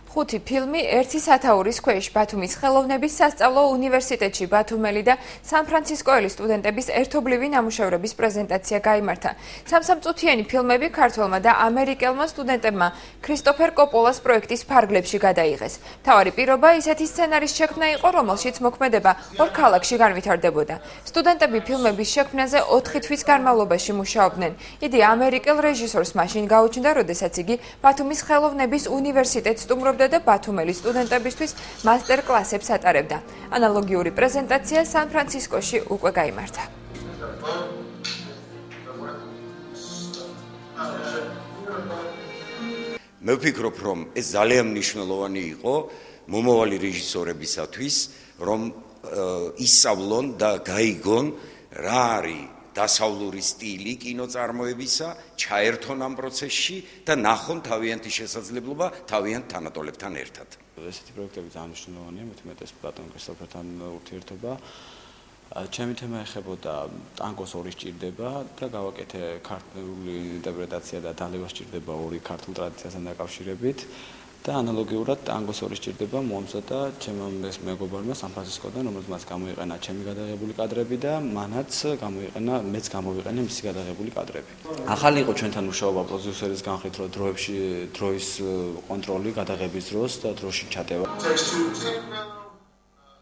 ხუთი ფილმი ერთი სათაურის ქვეშ ბათუმის ხელოვნების სასწავლო უნივერსიტეტში ბათუმელი და სან-ფრანცისკოელი სტუდენტების ერთობლივი ნამუშევრების პრეზენტაცია გაიმართა. სამსამწუთიანი ფილმები ქართველმა და ამერიკელმა სტუდენტებმა ქრისტოფერ კოპოლას პროექტის ფარგლებში გადაიღეს. მთავარი პირობა ისეთი სცენარის შექმნა იყო, რომელშიც მოქმედება ორ ქალაქში განვითარდებოდა. სტუდენტები ფილმების შექმნაზე 4 თვის განმავლობაში მუშაობდნენ. იგი ამერიკელ რეჟისორს მაშინ გაუჩნდა, როდესაც იგი ბათუმის ხელოვნების უნივერსიტეტს სტუმრობდა და ბათუმელი სტუდენტებისთვის მასტერ კლასებს ატარებდა. ანალოგიური პრეზენტაცია სან-ფრანცისკოში უკვე გაიმართა. მე ვფიქრობ, რომ ეს ძალიან მნიშვნელოვანი იყო მომავალი რეჟისორებისათვის, რომ ისწავლონ და გაიგონ რა არის დასავლური სტილი კინოწარმოებისა, ჩაერთონ ამ პროცესში და ნახონ თავიანთი შესაძლებლობა თავიანთ თანატოლებთან ერთად. ესეთი პროექტები ძალიან მნიშვნელოვანია, მეტ-უმეტეს ბატონ ქრისტოფერთან ურთიერთობა. ჩემი თემა ეხებოდა ტანგოს ორი სჭირდება და გავაკეთე ქართული ინტერპრეტაცია და დალევა სჭირდება ორი ქართულ ტრადიციასთან დაკავშირებით. და ანალოგიურად ტანგოს ორი სჭირდება მომზადა ჩემმა მეგობარმა სან-ფრანცისკოდან, რომელსაც გამოიყენა ჩემი გადაღებული კადრები და მანაც მეც გამოვიყენე მისი გადაღებული კადრები. ახალი იყო ჩვენთან მუშაობა პროდიუსერის განხრით, რომ დროის კონტროლი გადაღების დროს და დროში ჩატევა.